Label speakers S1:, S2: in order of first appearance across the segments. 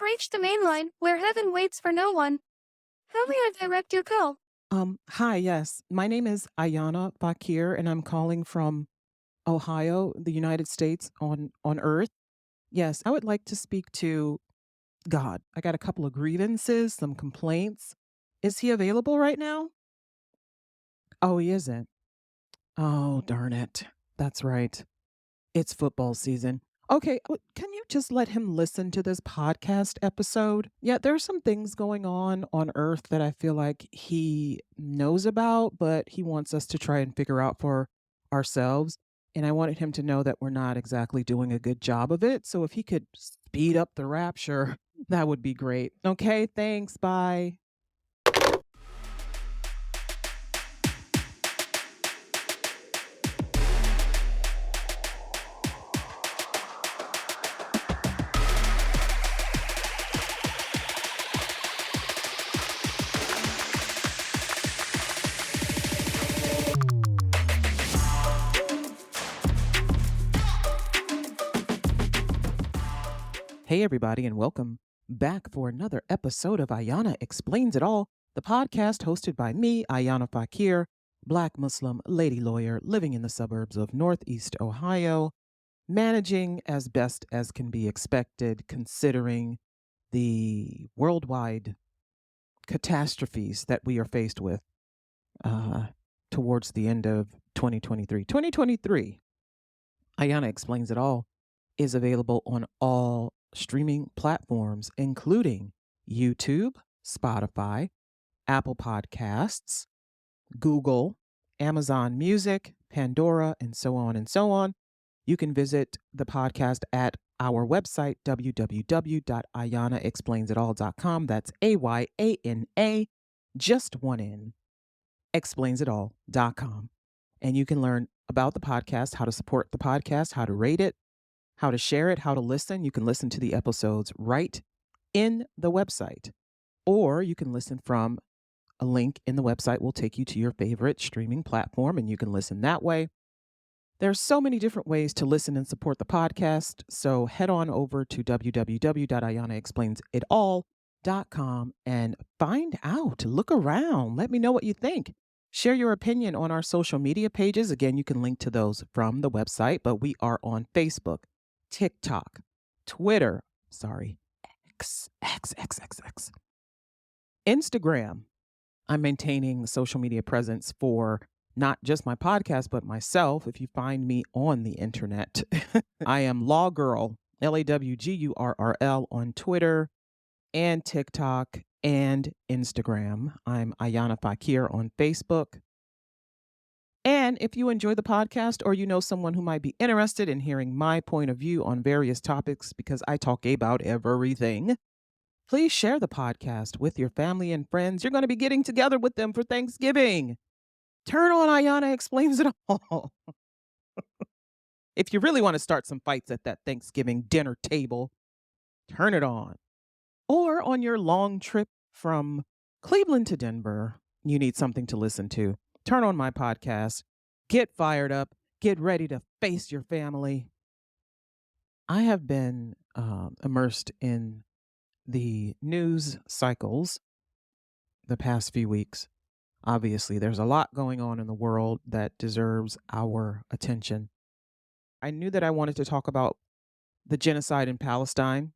S1: reached the main line, where heaven waits for no one. How may I direct your call?
S2: Hi, yes. My name is Ayana Bakir, and I'm calling from Ohio, the United States on Earth. Yes, I would like to speak to God. I got a couple of grievances, some complaints. Is he available right now? Oh, he isn't. Oh, darn it. That's right. It's football season. Okay, can you just let him listen to this podcast episode? Yeah, there's some things going on Earth that I feel like he knows about, but he wants us to try and figure out for ourselves. And I wanted him to know that we're not exactly doing a good job of it. So if he could speed up the rapture, that would be great. Okay, thanks. Bye. Hey, everybody, and welcome back for another episode of Ayana Explains It All, the podcast hosted by me, Ayana Fakir, Black Muslim lady lawyer living in the suburbs of Northeast Ohio, managing as best as can be expected considering the worldwide catastrophes that we are faced with uh, towards the end of 2023. 2023, Ayana Explains It All is available on all streaming platforms, including YouTube, Spotify, Apple Podcasts, Google, Amazon Music, Pandora, and so on and so on. You can visit the podcast at our website, www.ayanaexplainsitall.com. That's AYANA, just one N, explainsitall.com. And you can learn about the podcast, how to support the podcast, how to rate it, how to share it, how to listen. You can listen to the episodes right in the website, or you can listen from a link in the website will take you to your favorite streaming platform and you can listen that way. There's so many different ways to listen and support the podcast. So head on over to www.ayanaexplainsitall.com and find out, look around, let me know what you think. Share your opinion on our social media pages. Again, you can link to those from the website, but we are on Facebook, TikTok, Twitter, X, Instagram. I'm maintaining social media presence for not just my podcast, but myself. If you find me on the internet, I am Law Girl, LAWGURRL on Twitter and TikTok and Instagram. I'm Ayana Fakir on Facebook. And if you enjoy the podcast or you know someone who might be interested in hearing my point of view on various topics, because I talk about everything, please share the podcast with your family and friends. You're going to be getting together with them for Thanksgiving. Turn on Ayana Explains It All. If you really want to start some fights at that Thanksgiving dinner table, turn it on. Or on your long trip from Cleveland to Denver, you need something to listen to. Turn on my podcast. Get fired up. Get ready to face your family. I have been immersed in the news cycles the past few weeks. Obviously, there's a lot going on in the world that deserves our attention. I knew that I wanted to talk about the genocide in Palestine.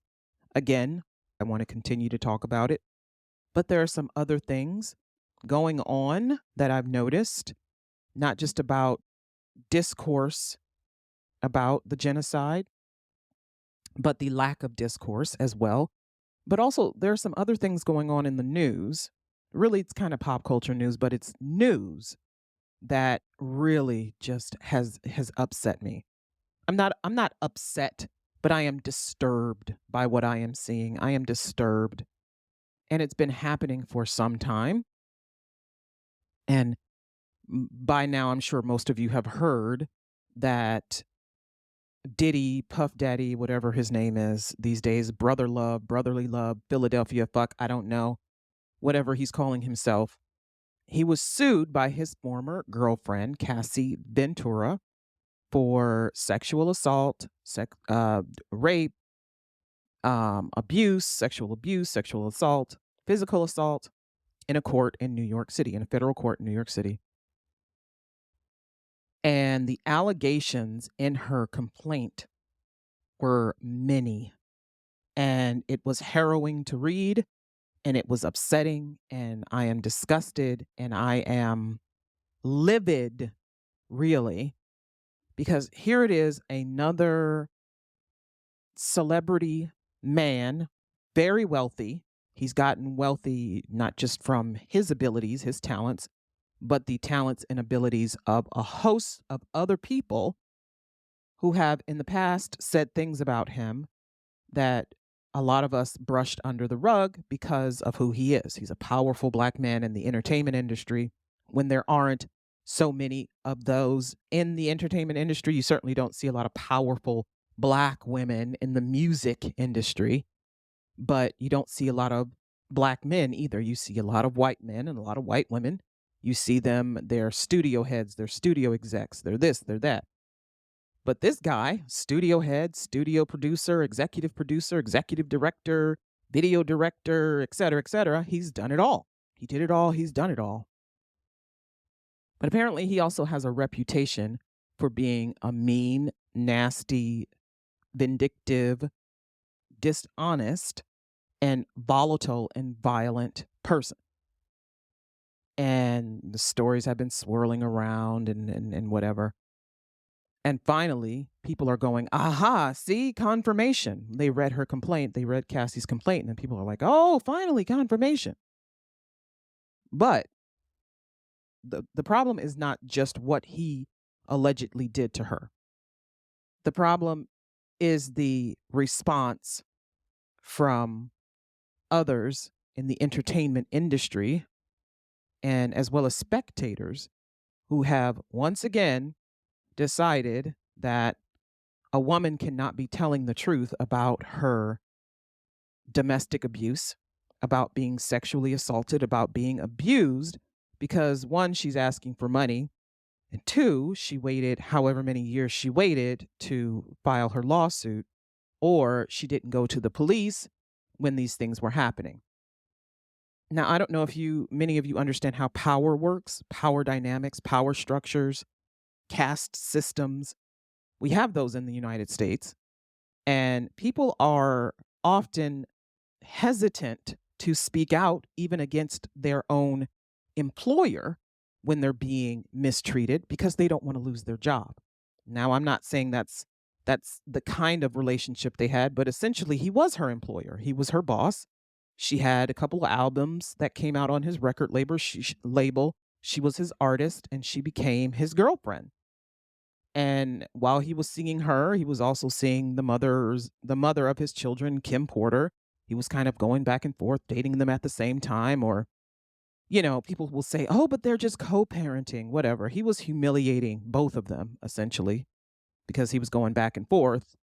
S2: Again, I want to continue to talk about it. But there are some other things going on that I've noticed, not just about discourse about the genocide, but the lack of discourse as well. But also, there are some other things going on in the news. Really, it's kind of pop culture news, but it's news that really just has upset me. I'm not upset, but I am disturbed by what I am seeing. I am disturbed. And it's been happening for some time. And by now I'm sure most of you have heard that Diddy, Puff Daddy, whatever his name is these days, Brother Love, Brotherly Love, Philadelphia fuck, I don't know, whatever he's calling himself. He was sued by his former girlfriend, Cassie Ventura, for sexual assault, rape, abuse, sexual assault, physical assault in a court in New York City, in a federal court in New York City. And the allegations in her complaint were many. And it was harrowing to read, and it was upsetting, and I am disgusted, and I am livid, really, because here it is, another celebrity man, very wealthy. He's gotten wealthy not just from his abilities, his talents, but the talents and abilities of a host of other people who have in the past said things about him that a lot of us brushed under the rug because of who he is. He's a powerful black man in the entertainment industry. When there aren't so many of those in the entertainment industry, you certainly don't see a lot of powerful black women in the music industry, but you don't see a lot of black men either. You see a lot of white men and a lot of white women. You see them, they're studio heads, they're studio execs, they're this, they're that. But this guy, studio head, studio producer, executive director, video director, et cetera, he's done it all. He did it all. He's done it all. But apparently, he also has a reputation for being a mean, nasty, vindictive, dishonest, and volatile and violent person. And the stories have been swirling around and whatever. And finally, people are going, aha, see, confirmation. They read her complaint. They read Cassie's complaint. And then people are like, oh, finally, confirmation. But the problem is not just what he allegedly did to her. The problem is the response from others in the entertainment industry and as well as spectators who have once again decided that a woman cannot be telling the truth about her domestic abuse, about being sexually assaulted, about being abused, because one, she's asking for money, and two, she waited however many years she waited to file her lawsuit, or she didn't go to the police when these things were happening. Now, I don't know if many of you understand how power works, power dynamics, power structures, caste systems. We have those in the United States. And people are often hesitant to speak out even against their own employer when they're being mistreated because they don't want to lose their job. Now, I'm not saying that's the kind of relationship they had, but essentially he was her employer. He was her boss. She had a couple of albums that came out on his record label. She was his artist and she became his girlfriend. And while he was seeing her, he was also seeing the mother of his children, Kim Porter. He was kind of going back and forth, dating them at the same time. Or, people will say, oh, but they're just co-parenting, whatever. He was humiliating both of them, essentially, because he was going back and forth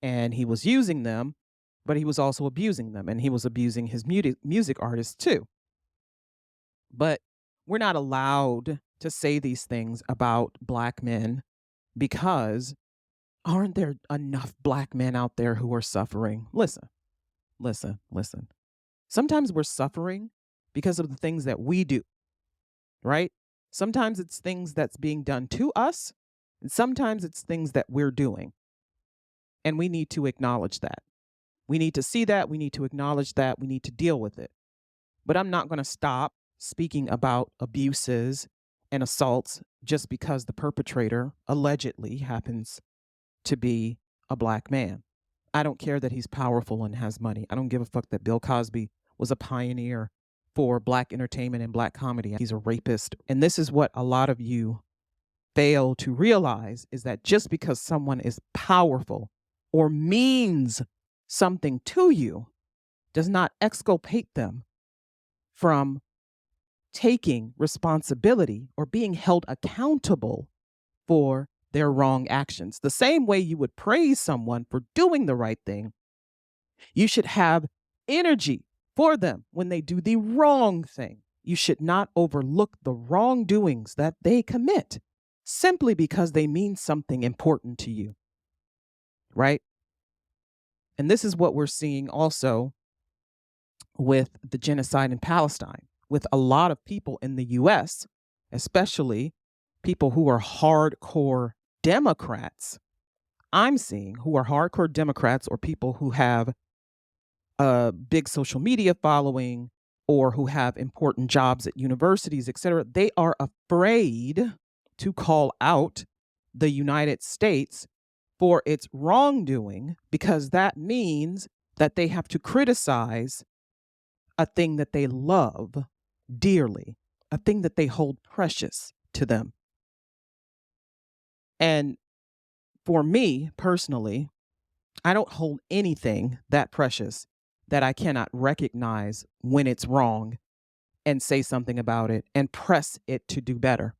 S2: and he was using them, but he was also abusing them. And he was abusing his music artists too. But we're not allowed to say these things about black men because aren't there enough black men out there who are suffering? Listen, listen, listen. Sometimes we're suffering because of the things that we do, right? Sometimes it's things that's being done to us, and sometimes it's things that we're doing. And we need to acknowledge that. We need to see that. We need to acknowledge that. We need to deal with it. But I'm not going to stop speaking about abuses and assaults just because the perpetrator allegedly happens to be a black man. I don't care that he's powerful and has money. I don't give a fuck that Bill Cosby was a pioneer for black entertainment and black comedy. He's a rapist. And this is what a lot of you fail to realize is that just because someone is powerful or means something to you does not exculpate them from taking responsibility or being held accountable for their wrong actions. The same way you would praise someone for doing the right thing, you should have energy for them when they do the wrong thing. You should not overlook the wrongdoings that they commit simply because they mean something important to you, right? And this is what we're seeing also with the genocide in Palestine, with a lot of people in the US, especially people who are hardcore Democrats. I'm seeing who are hardcore Democrats or people who have a big social media following or who have important jobs at universities, et cetera. They are afraid to call out the United States for its wrongdoing because that means that they have to criticize a thing that they love dearly, a thing that they hold precious to them. And for me personally, I don't hold anything that precious that I cannot recognize when it's wrong and say something about it and press it to do better.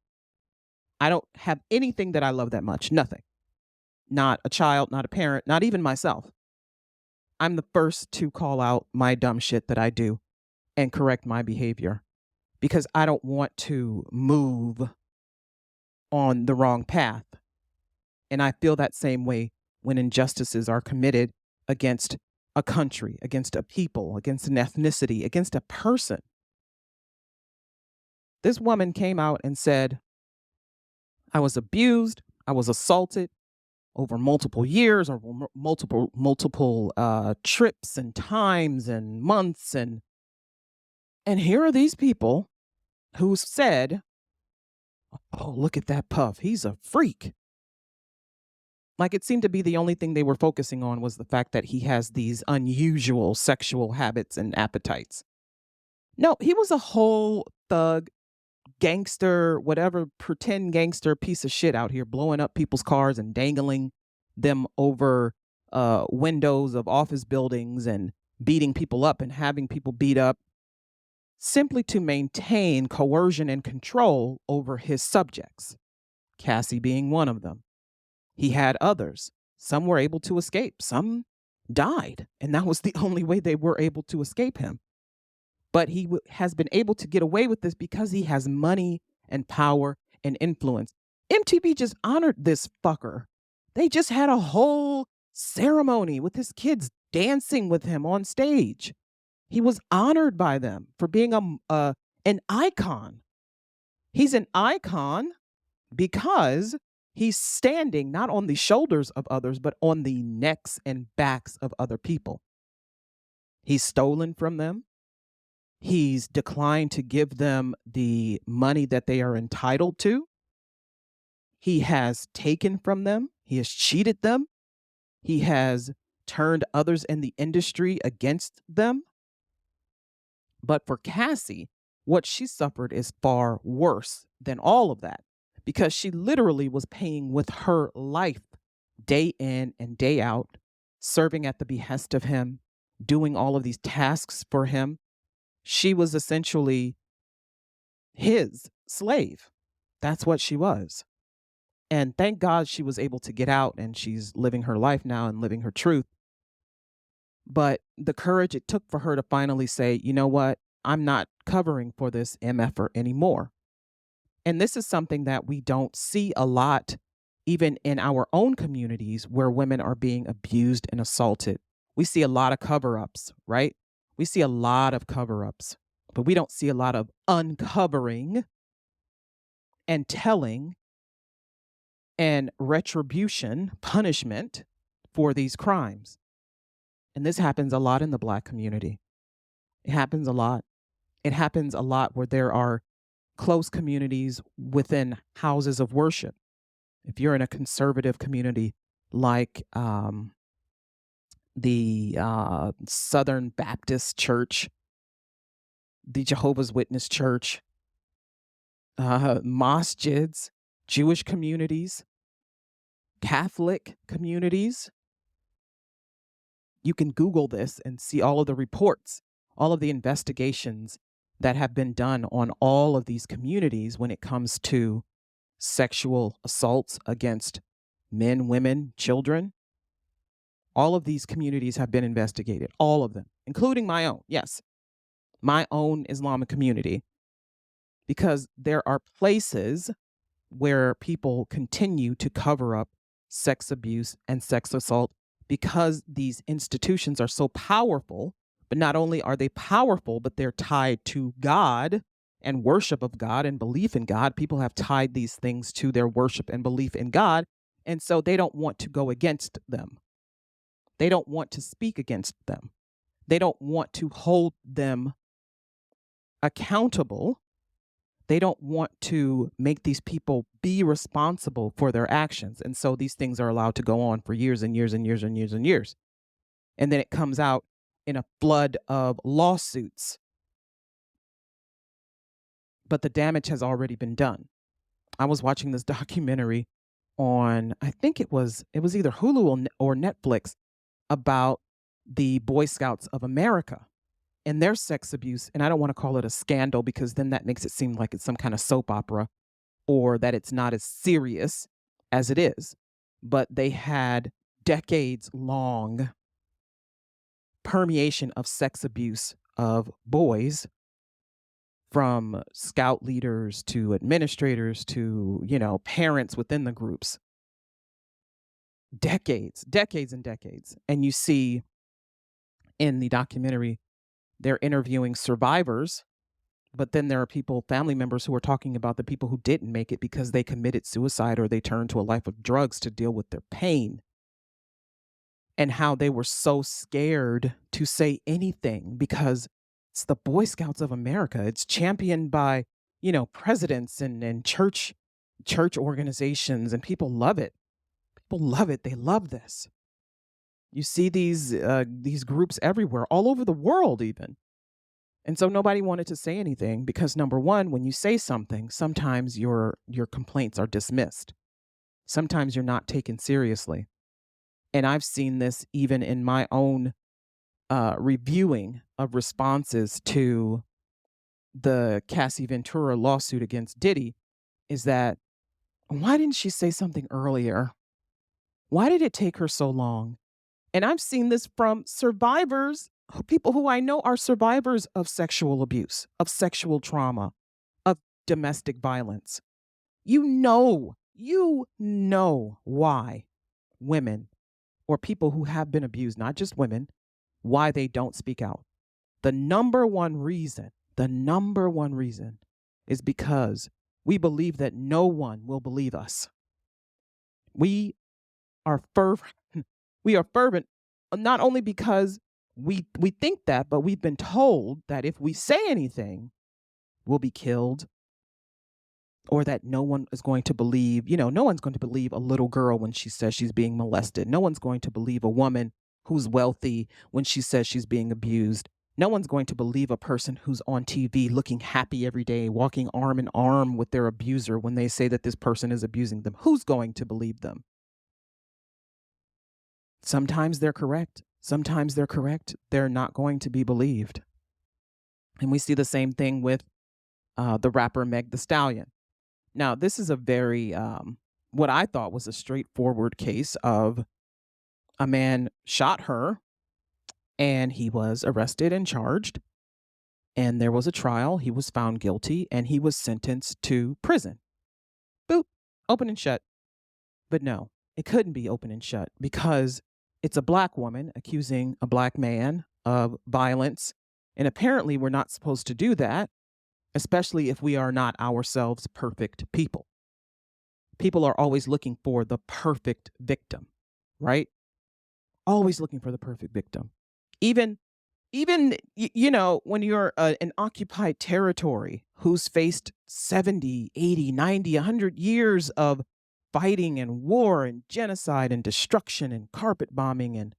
S2: I don't have anything that I love that much. Nothing. Not a child, not a parent, not even myself. I'm the first to call out my dumb shit that I do and correct my behavior because I don't want to move on the wrong path. And I feel that same way when injustices are committed against a country, against a people, against an ethnicity, against a person. This woman came out and said, I was abused, I was assaulted over multiple years or multiple trips and times and months. And here are these people who said, oh, look at that puff. He's a freak. Like it seemed to be the only thing they were focusing on was the fact that he has these unusual sexual habits and appetites. No, he was a whole thug, gangster, whatever, pretend gangster piece of shit out here blowing up people's cars and dangling them over windows of office buildings and beating people up and having people beat up simply to maintain coercion and control over his subjects, Cassie being one of them. He had others. Some were able to escape. Some died. And that was the only way they were able to escape him. But he has been able to get away with this because he has money and power and influence. MTV just honored this fucker. They just had a whole ceremony with his kids dancing with him on stage. He was honored by them for being an icon. He's an icon because he's standing not on the shoulders of others, but on the necks and backs of other people. He's stolen from them. He's declined to give them the money that they are entitled to. He has taken from them. He has cheated them. He has turned others in the industry against them. But for Cassie, what she suffered is far worse than all of that because she literally was paying with her life day in and day out, serving at the behest of him, doing all of these tasks for him. She was essentially his slave. That's what she was. And thank God she was able to get out and she's living her life now and living her truth. But the courage it took for her to finally say, you know what, I'm not covering for this MFer anymore. And this is something that we don't see a lot, even in our own communities where women are being abused and assaulted. We see a lot of cover-ups, right? We see a lot of cover-ups, but we don't see a lot of uncovering and telling and retribution, punishment for these crimes. And this happens a lot in the Black community. It happens a lot. It happens a lot where there are close communities within houses of worship. If you're in a conservative community like the Southern Baptist Church, the Jehovah's Witness Church, masjids, Jewish communities, Catholic communities, you can Google this and see all of the reports, all of the investigations that have been done on all of these communities when it comes to sexual assaults against men, women, children. All of these communities have been investigated, all of them, including my own. Yes, my own Islamic community, because there are places where people continue to cover up sex abuse and sex assault because these institutions are so powerful, but not only are they powerful, but they're tied to God and worship of God and belief in God. People have tied these things to their worship and belief in God. And so they don't want to go against them. They don't want to speak against them. They don't want to hold them accountable. They don't want to make these people be responsible for their actions. And so these things are allowed to go on for years and years and years and years and years. And then it comes out in a flood of lawsuits. But the damage has already been done. I was watching this documentary on, I think it was either Hulu or Netflix, about the Boy Scouts of America and their sex abuse. And I don't want to call it a scandal because then that makes it seem like it's some kind of soap opera or that it's not as serious as it is. But they had decades long permeation of sex abuse of boys, from scout leaders to administrators to, parents within the groups. Decades and decades. And you see in the documentary, they're interviewing survivors, but then there are people, family members, who are talking about the people who didn't make it because they committed suicide or they turned to a life of drugs to deal with their pain, and how they were so scared to say anything because it's the Boy Scouts of America. It's championed by, presidents and church organizations, and people love it. People love it. They love this. You see these groups everywhere, all over the world even. And so nobody wanted to say anything because, number one, when you say something, sometimes your complaints are dismissed. Sometimes you're not taken seriously. And I've seen this even in my own reviewing of responses to the Cassie Ventura lawsuit against Diddy, is that, why didn't she say something earlier? Why did it take her so long? And I've seen this from survivors, people who I know are survivors of sexual abuse, of sexual trauma, of domestic violence. You know why women or people who have been abused, not just women, why they don't speak out. The number one reason is because we believe that no one will believe us. We are fervent. We are fervent, not only because we think that, but we've been told that if we say anything, we'll be killed, or that no one is going to believe, no one's going to believe a little girl when she says she's being molested. No one's going to believe a woman who's wealthy when she says she's being abused. No one's going to believe a person who's on TV looking happy every day, walking arm in arm with their abuser when they say that this person is abusing them. Who's going to believe them? Sometimes they're correct. Sometimes they're correct. They're not going to be believed. And we see the same thing with the rapper Meg The Stallion. Now, this is a very, what I thought was a straightforward case of a man shot her and he was arrested and charged. And there was a trial. He was found guilty and he was sentenced to prison. Boop, open and shut. But no, it couldn't be open and shut because it's a black woman accusing a black man of violence. And apparently, we're not supposed to do that, especially if we are not ourselves perfect people. People are always looking for the perfect victim, right? Always looking for the perfect victim. Even when you're an occupied territory who's faced 70, 80, 90, 100 years of fighting and war and genocide and destruction and carpet bombing and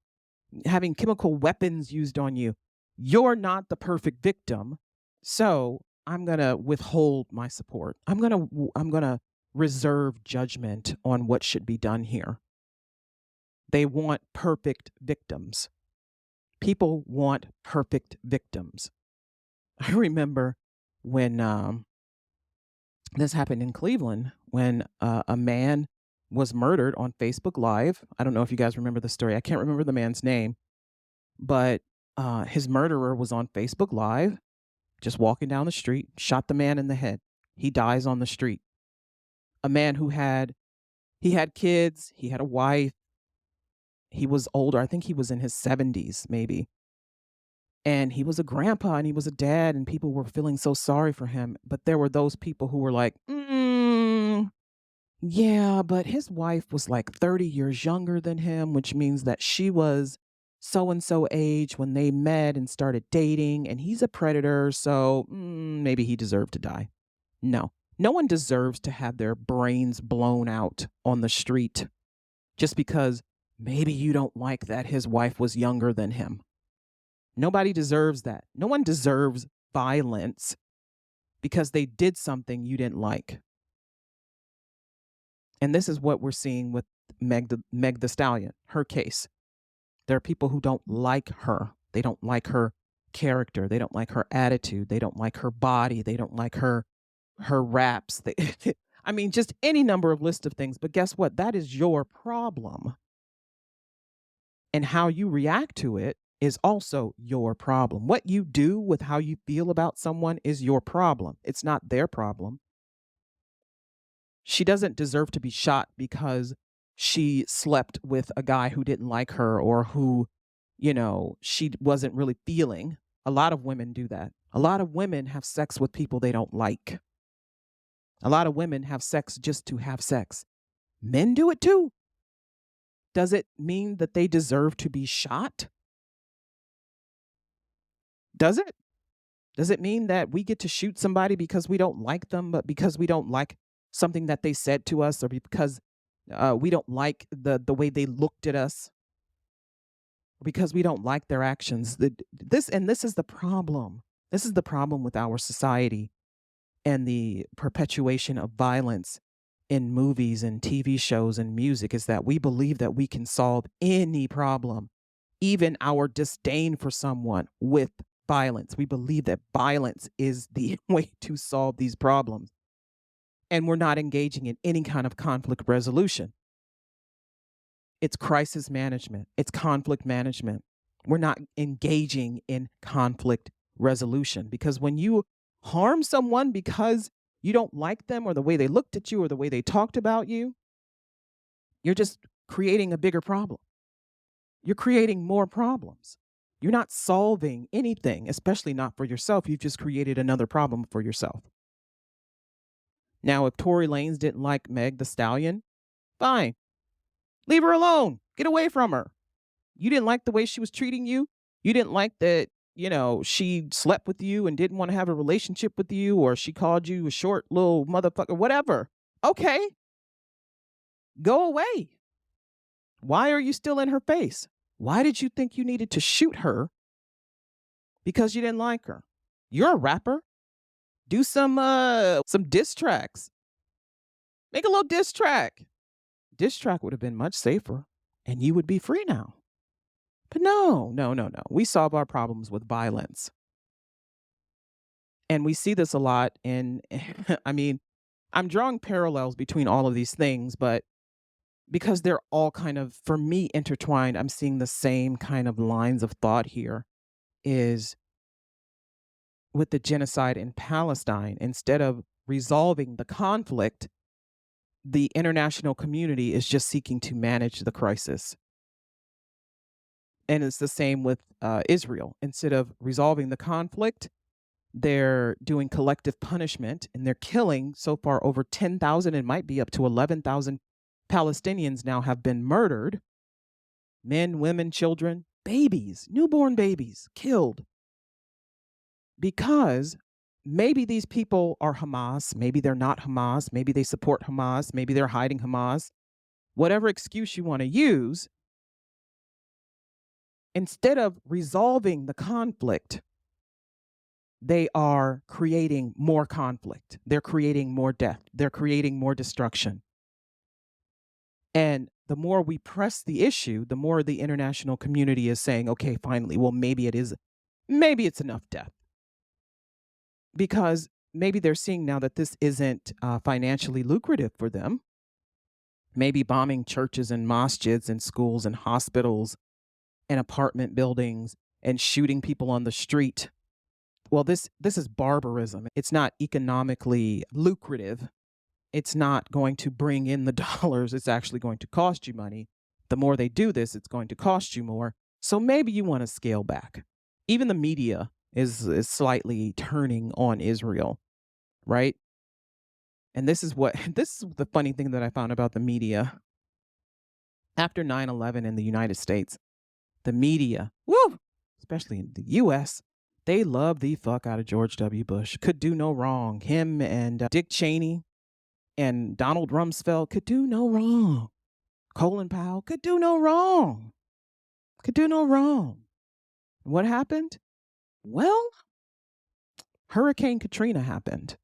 S2: having chemical weapons used on you, you're not the perfect victim. So I'm going to withhold my support. I'm going to reserve judgment on what should be done here. They want perfect victims. People want perfect victims. I remember when this happened in Cleveland, when a man was murdered on Facebook Live. I don't know if you guys remember the story. I can't remember the man's name, but his murderer was on Facebook Live, just walking down the street, shot the man in the head. He dies on the street. A man who had kids, he had a wife, He was older. I think he was in his 70s, maybe. And he was a grandpa and he was a dad, and people were feeling so sorry for him. But there were those people who were like, yeah, but his wife was like 30 years younger than him, which means that she was so and so age when they met and started dating, and he's a predator. So maybe he deserved to die. No, no one deserves to have their brains blown out on the street just because maybe you don't like that his wife was younger than him. Nobody deserves that. No one deserves violence because they did something you didn't like. And this is what we're seeing with Meg the Stallion, her case. There are people who don't like her. They don't like her character. They don't like her attitude. They don't like her body. They don't like her raps. I mean, just any number of list of things. But guess what? That is your problem. And how you react to it is also your problem. What you do with how you feel about someone is your problem. It's not their problem. She doesn't deserve to be shot because she slept with a guy who didn't like her or who, she wasn't really feeling. A lot of women do that. A lot of women have sex with people they don't like. A lot of women have sex just to have sex. Men do it too. Does it mean that they deserve to be shot? Does it? Does it mean that we get to shoot somebody because we don't like them, but because we don't like something that they said to us, or because we don't like the way they looked at us, or because we don't like their actions? This is the problem. This is the problem with our society and the perpetuation of violence in movies and TV shows and music, is that we believe that we can solve any problem, even our disdain for someone, with violence. We believe that violence is the way to solve these problems. And we're not engaging in any kind of conflict resolution. It's crisis management, it's conflict management. We're not engaging in conflict resolution, because when you harm someone because you don't like them or the way they looked at you or the way they talked about you, you're just creating a bigger problem. You're creating more problems. You're not solving anything, especially not for yourself. You've just created another problem for yourself. Now, if Tory Lanez didn't like Meg the Stallion, fine. Leave her alone. Get away from her. You didn't like the way she was treating you. You didn't like that, she slept with you and didn't want to have a relationship with you, or she called you a short little motherfucker, whatever. Okay. Go away. Why are you still in her face? Why did you think you needed to shoot her because you didn't like her? You're a rapper. Do some diss tracks. Make a little diss track. Diss track would have been much safer, and you would be free now. But no. We solve our problems with violence. And we see this a lot in I mean, I'm drawing parallels between all of these things, but because they're all kind of, for me, intertwined, I'm seeing the same kind of lines of thought here, is with the genocide in Palestine. Instead of resolving the conflict, the international community is just seeking to manage the crisis. And it's the same with Israel. Instead of resolving the conflict, they're doing collective punishment, and they're killing so far over 10,000, it might be up to 11,000 Palestinians now have been murdered. Men, women, children, babies, newborn babies killed. Because maybe these people are Hamas, maybe they're not Hamas, maybe they support Hamas, maybe they're hiding Hamas. Whatever excuse you want to use, instead of resolving the conflict, they are creating more conflict. They're creating more death. They're creating more destruction. And the more we press the issue, the more the international community is saying, okay, finally, well, maybe it's enough death. Because maybe they're seeing now that this isn't financially lucrative for them. Maybe bombing churches and masjids and schools and hospitals and apartment buildings and shooting people on the street. Well, this is barbarism. It's not economically lucrative. It's not going to bring in the dollars. It's actually going to cost you money The more they do this, it's going to cost you more. So maybe you want to scale back. Even the media is slightly turning on Israel, right? And this is what this is the funny thing that I found about the media. After 9/11 in the United States, the media, woo, especially in the US, they love the fuck out of George W. Bush. Could do no wrong. Him and Dick Cheney and Donald Rumsfeld could do no wrong. Colin Powell could do no wrong. Could do no wrong. What happened? Well, Hurricane Katrina happened.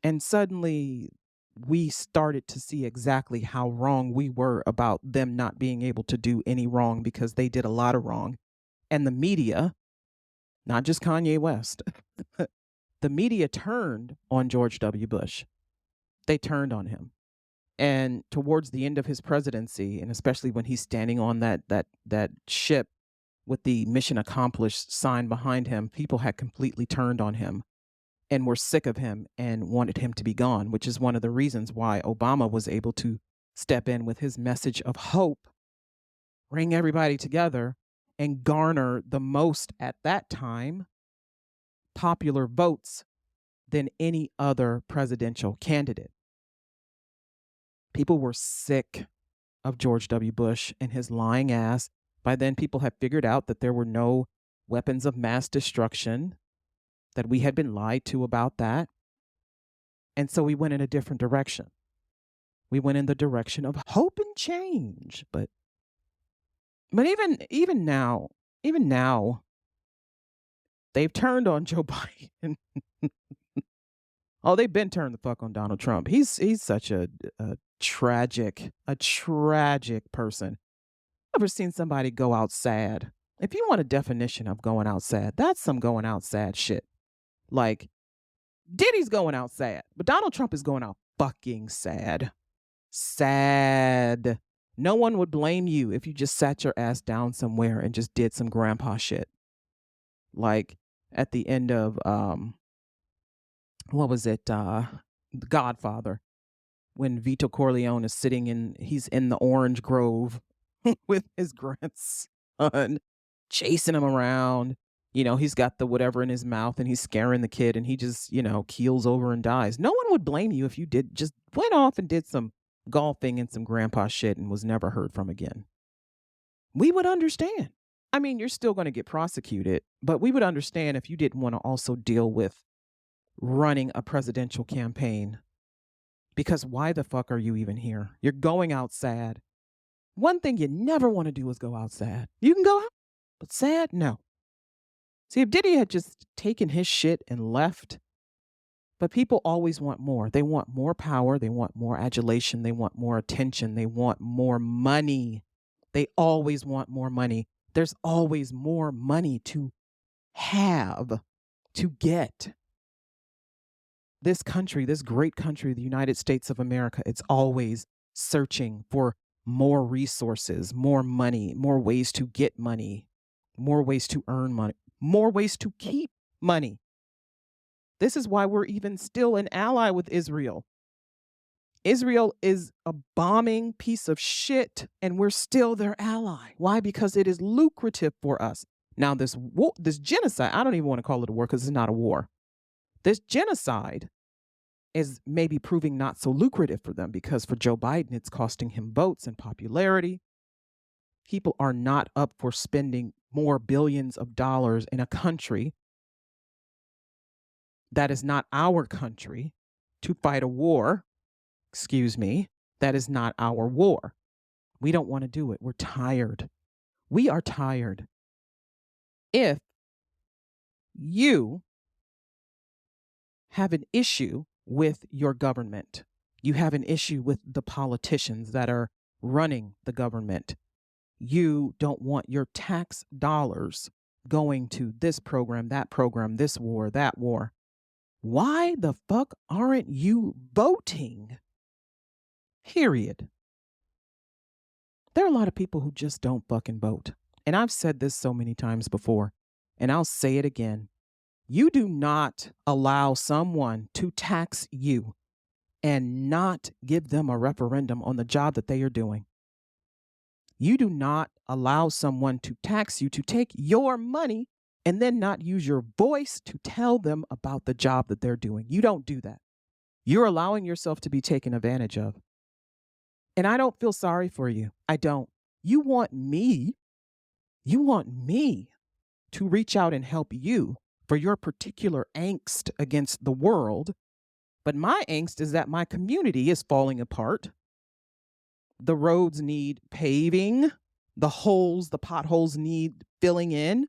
S2: And suddenly we started to see exactly how wrong we were about them not being able to do any wrong because they did a lot of wrong. And the media, not just Kanye West, the media turned on George W. Bush. They turned on him. And towards the end of his presidency, and especially when he's standing on that ship with the mission accomplished sign behind him, people had completely turned on him and were sick of him and wanted him to be gone, which is one of the reasons why Obama was able to step in with his message of hope, bring everybody together, and garner the most at that time popular votes than any other presidential candidate. People were sick of George W. Bush and his lying ass. By then, people had figured out that there were no weapons of mass destruction, that we had been lied to about that. And so we went in a different direction. We went in the direction of hope and change. But even now, they've turned on Joe Biden. Oh, they've been turned the fuck on Donald Trump. He's such a tragic person. Ever seen somebody go out sad? If you want a definition of going out sad, that's some going out sad shit. Like, Diddy's going out sad, but Donald Trump is going out fucking sad. Sad. No one would blame you if you just sat your ass down somewhere and just did some grandpa shit. Like at the end of what was it? The Godfather, when Vito Corleone is he's in the orange grove with his grandson, chasing him around. He's got the whatever in his mouth and he's scaring the kid and he just, keels over and dies. No one would blame you if you just went off and did some golfing and some grandpa shit and was never heard from again. We would understand. I mean, you're still going to get prosecuted, but we would understand if you didn't want to also deal with running a presidential campaign. Because why the fuck are you even here? You're going out sad. One thing you never want to do is go out sad. You can go out, but sad, no. See, if Diddy had just taken his shit and left, but people always want more. They want more power. They want more adulation. They want more attention. They want more money. They always want more money. There's always more money to have, to get. This country, this great country, the United States of America, it's always searching for more resources, more money, more ways to get money, more ways to earn money, more ways to keep money. This is why we're even still an ally with Israel. Israel is a bombing piece of shit, and we're still their ally. Why? Because it is lucrative for us. Now, this genocide, I don't even want to call it a war because it's not a war. This genocide is maybe proving not so lucrative for them because for Joe Biden, it's costing him votes and popularity. People are not up for spending more billions of dollars in a country that is not our country to fight a war. Excuse me. That is not our war. We don't want to do it. We're tired. We are tired. If you have an issue with your government, you have an issue with the politicians that are running the government, you don't want your tax dollars going to this program, this war, that war, why the fuck aren't you voting? Period. There are a lot of people who just don't fucking vote. And I've said this so many times before, and I'll say it again. You do not allow someone to tax you and not give them a referendum on the job that they are doing. You do not allow someone to tax you to take your money and then not use your voice to tell them about the job that they're doing. You don't do that. You're allowing yourself to be taken advantage of. And I don't feel sorry for you. I don't. You want me, you want me to reach out and help you for your particular angst against the world. But my angst is that my community is falling apart. The roads need paving. The potholes need filling in.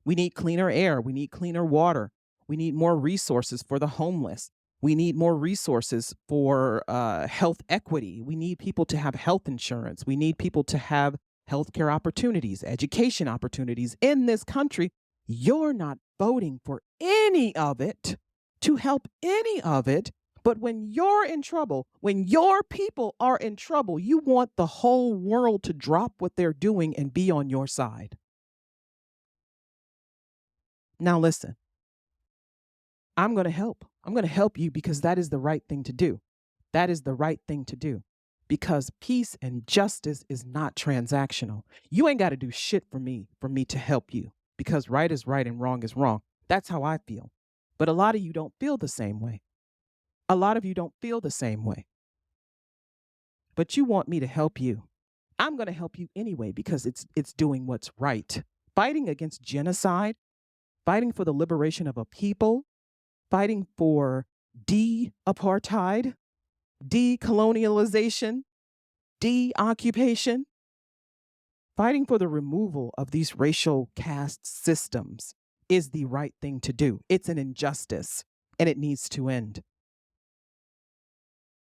S2: We need cleaner air. We need cleaner water. We need more resources for the homeless. We need more resources for health equity. We need people to have health insurance. We need people to have healthcare opportunities, education opportunities in this country. You're not voting for any of it to help any of it. But when you're in trouble, when your people are in trouble, you want the whole world to drop what they're doing and be on your side. Now, listen, I'm going to help. I'm going to help you because that is the right thing to do. That is the right thing to do because peace and justice is not transactional. You ain't got to do shit for me to help you because right is right and wrong is wrong. That's how I feel. But a lot of you don't feel the same way. A lot of you don't feel the same way. But you want me to help you. I'm going to help you anyway because it's doing what's right. Fighting against genocide, fighting for the liberation of a people, fighting for de-apartheid, decolonialization, de-occupation, fighting for the removal of these racial caste systems is the right thing to do. It's an injustice and it needs to end.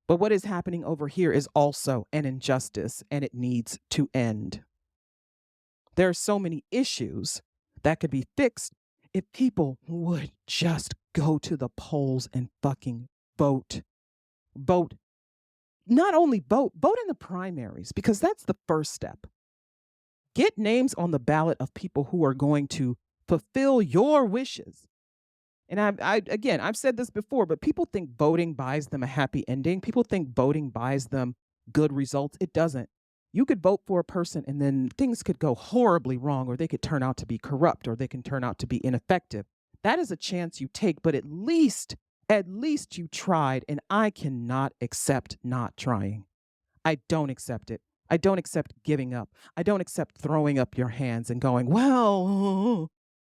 S2: But what is happening over here is also an injustice and it needs to end. There are so many issues that could be fixed if people would just go to the polls and fucking vote. Vote. Not only vote in the primaries, because that's the first step. Get names on the ballot of people who are going to fulfill your wishes. And I've said this before, but people think voting buys them a happy ending. People think voting buys them good results. It doesn't. You could vote for a person and then things could go horribly wrong, or they could turn out to be corrupt, or they can turn out to be ineffective. That is a chance you take, but at least you tried, and I cannot accept not trying. I don't accept it. I don't accept giving up. I don't accept throwing up your hands and going, well,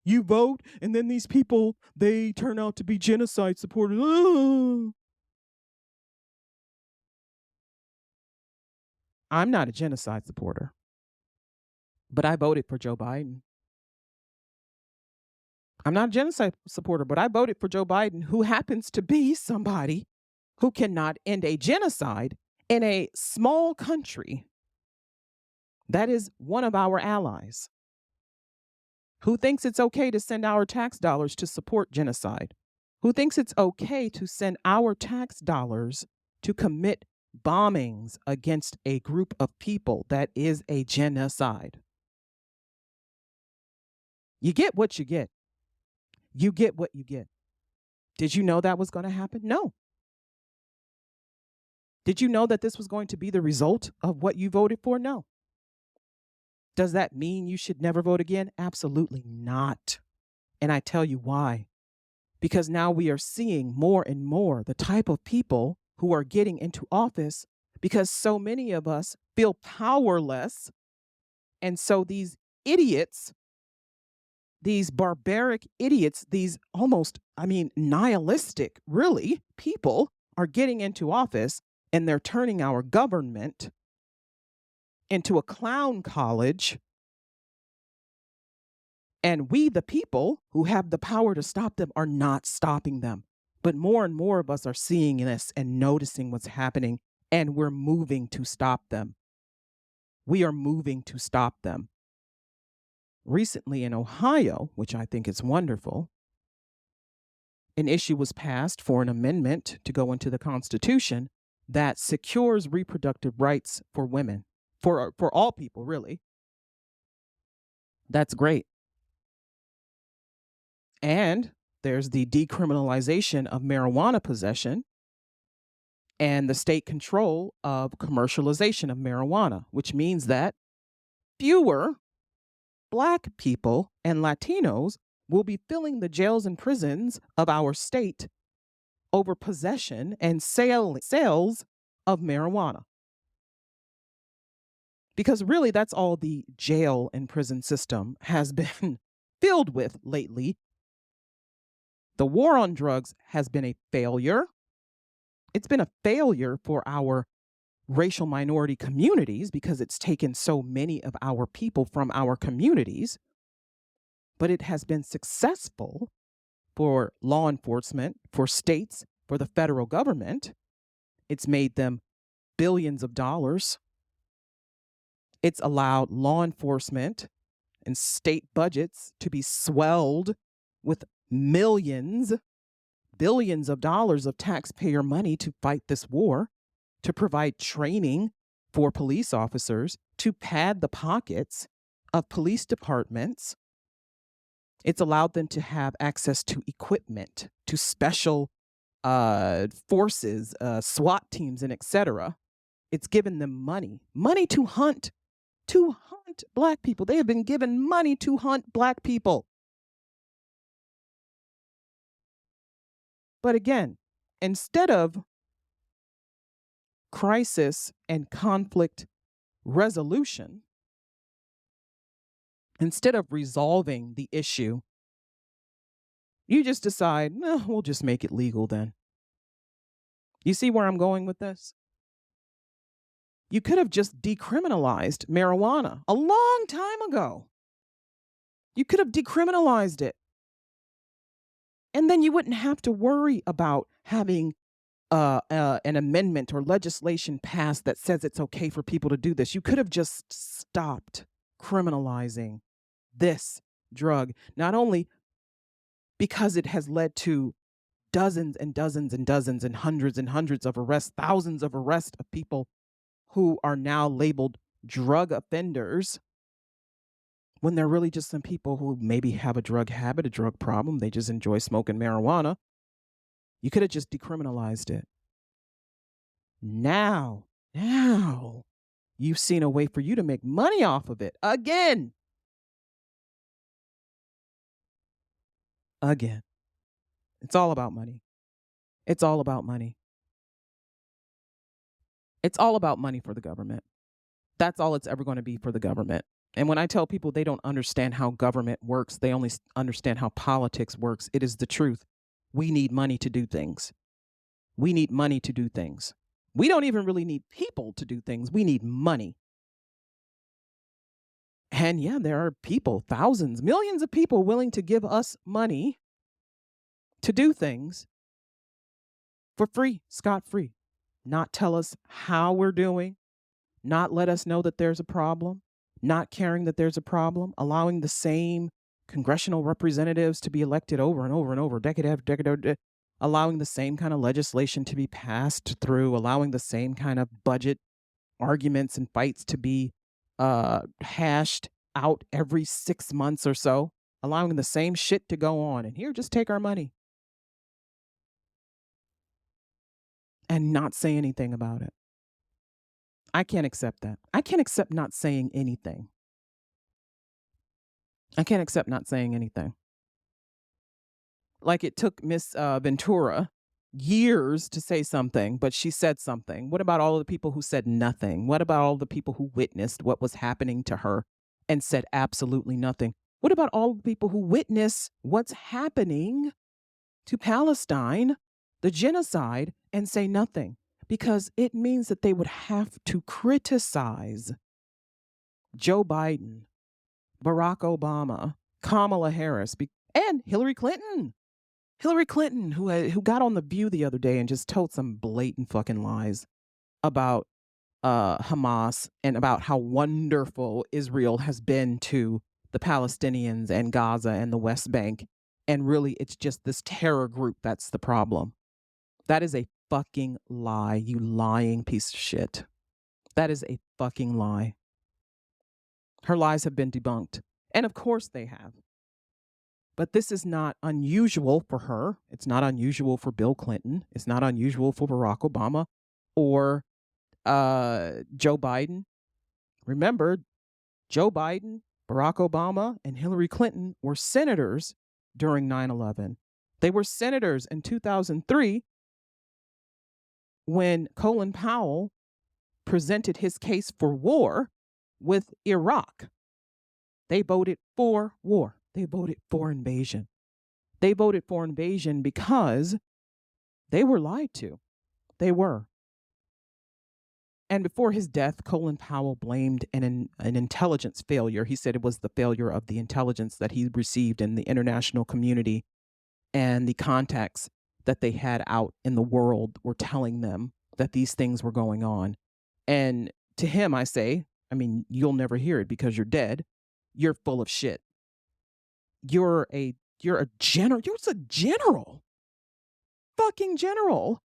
S2: you vote, and then these people, they turn out to be genocide supporters. I'm not a genocide supporter, but I voted for Joe Biden. I'm not a genocide supporter, but I voted for Joe Biden, who happens to be somebody who cannot end a genocide in a small country that is one of our allies, who thinks it's okay to send our tax dollars to support genocide, who thinks it's okay to send our tax dollars to commit bombings against a group of people that is a genocide. You get what you get. You get what you get. Did you know that was going to happen? No. Did you know that this was going to be the result of what you voted for? No. Does that mean you should never vote again? Absolutely not. And I tell you why. Because now we are seeing more and more the type of people who are getting into office because so many of us feel powerless. And so these idiots, these barbaric idiots, these almost, nihilistic, really, people are getting into office and they're turning our government into a clown college. And we, the people who have the power to stop them, are not stopping them. But more and more of us are seeing this and noticing what's happening, and we're moving to stop them. We are moving to stop them. Recently in Ohio, which I think is wonderful, an issue was passed for an amendment to go into the Constitution that secures reproductive rights for women, for all people, really. That's great. And there's the decriminalization of marijuana possession and the state control of commercialization of marijuana, which means that fewer Black people and Latinos will be filling the jails and prisons of our state over possession and sales of marijuana. Because really, that's all the jail and prison system has been filled with lately. The war on drugs has been a failure. It's been a failure for our racial minority communities because it's taken so many of our people from our communities. But it has been successful for law enforcement, for states, for the federal government. It's made them billions of dollars. It's allowed law enforcement and state budgets to be swelled with millions, billions of dollars of taxpayer money to fight this war, to provide training for police officers, to pad the pockets of police departments. It's allowed them to have access to equipment, to special forces, SWAT teams, and etc. It's given them money to hunt Black people. They have been given money to hunt Black people. But again, instead of crisis and conflict resolution, instead of resolving the issue, you just decide, no, we'll just make it legal then. You see where I'm going with this? You could have just decriminalized marijuana a long time ago. You could have decriminalized it. And then you wouldn't have to worry about having an amendment or legislation passed that says it's okay for people to do this. You could have just stopped criminalizing this drug, not only because it has led to dozens and dozens and dozens and hundreds of arrests, thousands of arrests of people who are now labeled drug offenders when they're really just some people who maybe have a drug habit, a drug problem. They just enjoy smoking marijuana. You could have just decriminalized it. Now, you've seen a way for you to make money off of it again. Again. It's all about money. It's all about money. It's all about money for the government. That's all it's ever going to be for the government. And when I tell people they don't understand how government works, they only understand how politics works, it is the truth. We need money to do things. We need money to do things. We don't even really need people to do things. We need money. And yeah, there are people, thousands, millions of people willing to give us money to do things for free, scot-free. Not tell us how we're doing, not let us know that there's a problem, not caring that there's a problem, allowing the same congressional representatives to be elected over and over and over, decade after decade, allowing the same kind of legislation to be passed through, allowing the same kind of budget arguments and fights to be hashed out every 6 months or so, allowing the same shit to go on. And here, just take our money. And not say anything about it. I can't accept that. I can't accept not saying anything. I can't accept not saying anything. Like it took Miss Ventura years to say something, but she said something. What about all the people who said nothing? What about all the people who witnessed what was happening to her and said absolutely nothing? What about all the people who witness what's happening to Palestine, the genocide, and say nothing? Because it means that they would have to criticize Joe Biden, Barack Obama, Kamala Harris, and Hillary Clinton. Hillary Clinton, who got on The View the other day and just told some blatant fucking lies about Hamas and about how wonderful Israel has been to the Palestinians and Gaza and the West Bank. And really, it's just this terror group that's the problem. That is a fucking lie, you lying piece of shit. That is a fucking lie. Her lies have been debunked. And of course they have. But this is not unusual for her. It's not unusual for Bill Clinton. It's not unusual for Barack Obama or Joe Biden. Remember, Joe Biden, Barack Obama, and Hillary Clinton were senators during 9/11. They were senators in 2003 when Colin Powell presented his case for war with Iraq. They voted for war. They voted for invasion. They voted for invasion because they were lied to. They were. And before his death, Colin Powell blamed an intelligence failure. He said it was the failure of the intelligence that he received in the international community, and the contacts that they had out in the world were telling them that these things were going on. And to him, I say, I mean, you'll never hear it because you're dead. You're full of shit. You're a general. You're a general. Fucking general.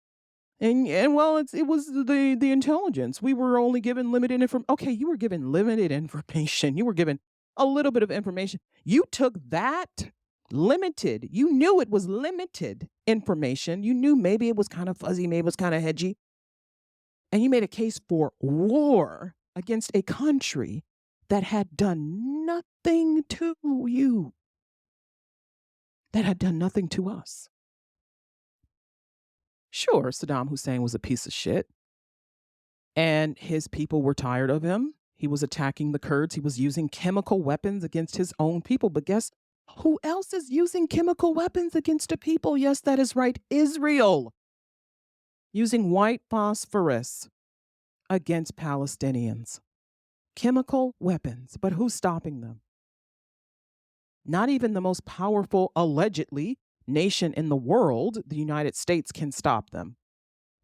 S2: And well, it was the intelligence. We were only given limited information. Okay, you were given limited information. You were given a little bit of information. You took that limited. You knew it was limited information. You knew maybe it was kind of fuzzy, maybe it was kind of hedgy. And you made a case for war against a country that had done nothing to you, that had done nothing to us. Sure, Saddam Hussein was a piece of shit, and his people were tired of him. He was attacking the Kurds. He was using chemical weapons against his own people. But guess who else is using chemical weapons against a people? Yes, that is right, Israel. Using white phosphorus against Palestinians. Chemical weapons. But who's stopping them? Not even the most powerful, allegedly, nation in the world, the United States, can stop them.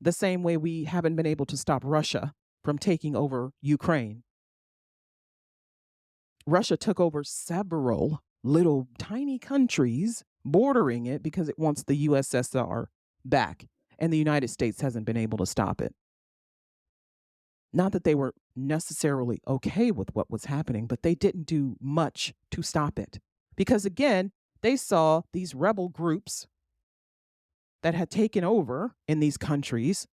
S2: The same way we haven't been able to stop Russia from taking over Ukraine. Russia took over several little tiny countries bordering it because it wants the USSR back, and the United States hasn't been able to stop it. Not that they were necessarily okay with what was happening, but they didn't do much to stop it. Because again, they saw these rebel groups that had taken over in these countries.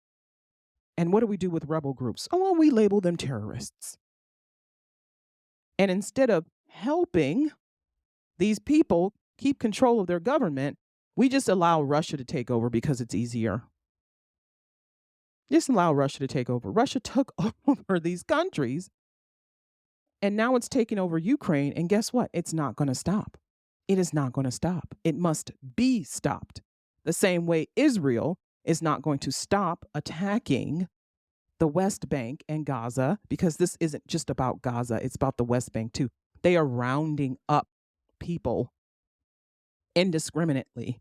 S2: And what do we do with rebel groups? Oh, well, we label them terrorists. And instead of helping these people keep control of their government, we just allow Russia to take over because it's easier. Just allow Russia to take over. Russia took over these countries, and now it's taking over Ukraine. And guess what? It's not going to stop. It is not going to stop. It must be stopped. The same way Israel is not going to stop attacking the West Bank and Gaza, because this isn't just about Gaza, it's about the West Bank too. They are rounding up people indiscriminately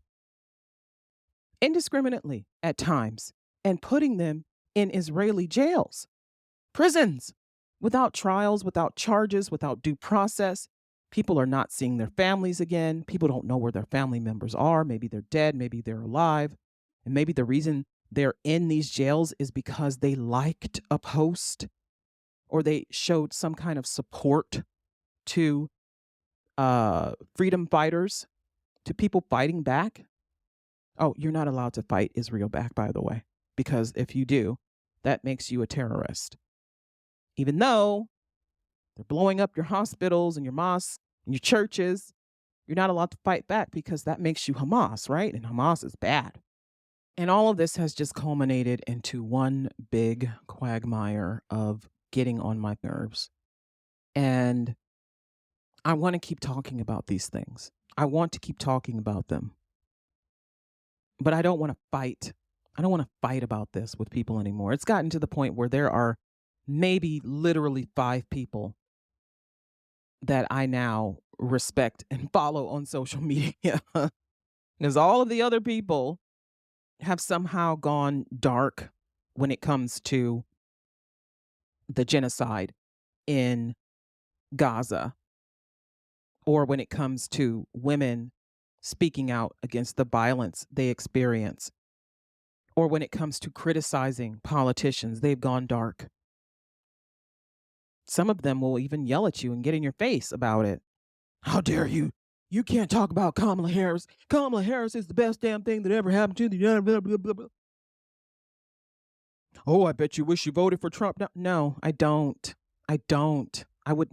S2: at times, and putting them in Israeli jails, prisons, without trials, without charges, without due process. People are not seeing their families again. People don't know where their family members are. Maybe they're dead, maybe they're alive. And maybe the reason they're in these jails is because they liked a post or they showed some kind of support to freedom fighters, to people fighting back. Oh, you're not allowed to fight Israel back, by the way, because if you do, that makes you a terrorist. Even though they're blowing up your hospitals and your mosques and your churches, you're not allowed to fight back because that makes you Hamas, right? And Hamas is bad. And all of this has just culminated into one big quagmire of getting on my nerves. And I want to keep talking about these things. I want to keep talking about them. But I don't want to fight. I don't want to fight about this with people anymore. It's gotten to the point where there are maybe literally 5 people that I now respect and follow on social media. Because all of the other people have somehow gone dark when it comes to the genocide in Gaza, or when it comes to women speaking out against the violence they experience, or when it comes to criticizing politicians. They've gone dark. Some of them will even yell at you and get in your face about it. How dare you? You can't talk about Kamala Harris. Kamala Harris is the best damn thing that ever happened to the United blah, blah, blah, blah. Oh, I bet you wish you voted for Trump. No, I don't. I don't. I would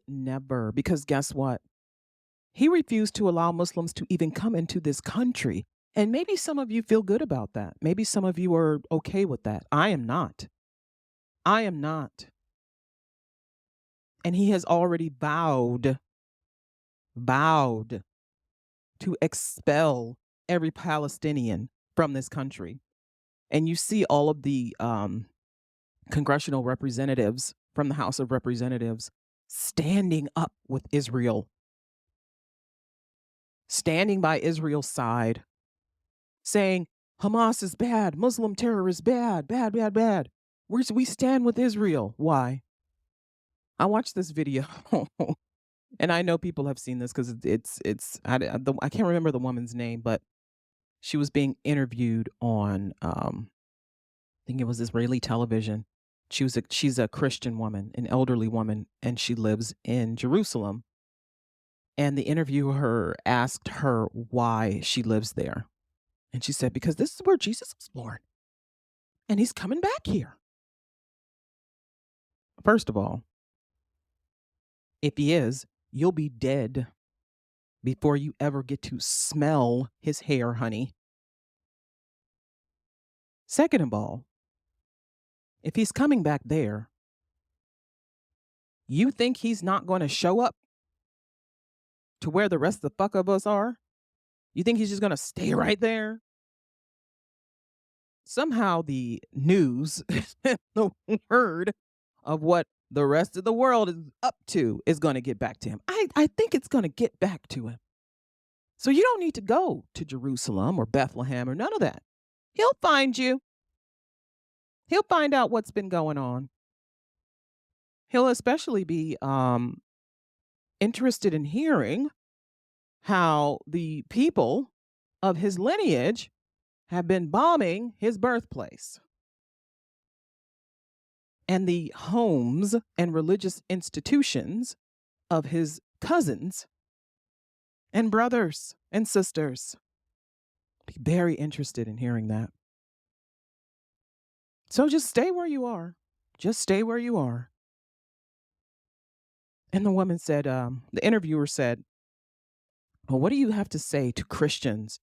S2: never, because guess what? He refused to allow Muslims to even come into this country. And maybe some of you feel good about that. Maybe some of you are okay with that. I am not. I am not. And he has already vowed to expel every Palestinian from this country. And you see all of the congressional representatives from the House of Representatives standing up with Israel, standing by Israel's side, saying Hamas is bad, Muslim terror is bad, bad, bad, bad. We stand with Israel. Why? I watched this video, and I know people have seen this because I can't remember the woman's name, but she was being interviewed on I think it was Israeli television. She's a Christian woman, an elderly woman, and she lives in Jerusalem. And the interviewer asked her why she lives there. And she said, because this is where Jesus was born. And he's coming back here. First of all, if he is, you'll be dead before you ever get to smell his hair, honey. Second of all, if he's coming back there, you think he's not going to show up to where the rest of the fuck of us are? You think he's just going to stay right there? Somehow the news, the word of what the rest of the world is up to is going to get back to him. I think it's going to get back to him. So you don't need to go to Jerusalem or Bethlehem or none of that. He'll find you. He'll find out what's been going on. He'll especially be interested in hearing how the people of his lineage have been bombing his birthplace and the homes and religious institutions of his cousins and brothers and sisters. Be very interested in hearing that. So just stay where you are. Just stay where you are. And the woman said, the interviewer said, well, what do you have to say to Christians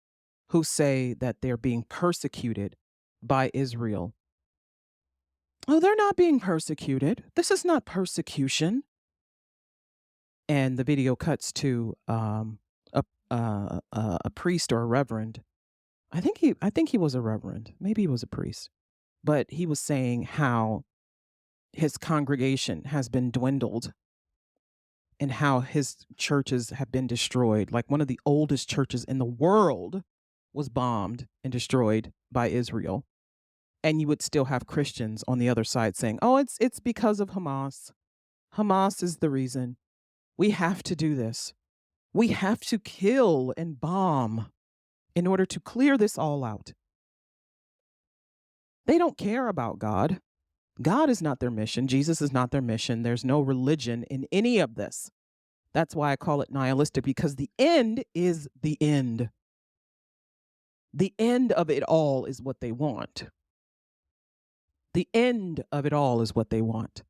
S2: who say that they're being persecuted by Israel? Oh, they're not being persecuted. This is not persecution. And the video cuts to a priest or a reverend. I think he was a reverend. Maybe he was a priest. But he was saying how his congregation has been dwindled and how his churches have been destroyed. Like one of the oldest churches in the world was bombed and destroyed by Israel. And you would still have Christians on the other side saying, oh, it's because of Hamas. Hamas is the reason. We have to do this. We have to kill and bomb in order to clear this all out. They don't care about God. God is not their mission. Jesus is not their mission. There's no religion in any of this. That's why I call it nihilistic, because the end is the end. The end of it all is what they want. The end of it all is what they want.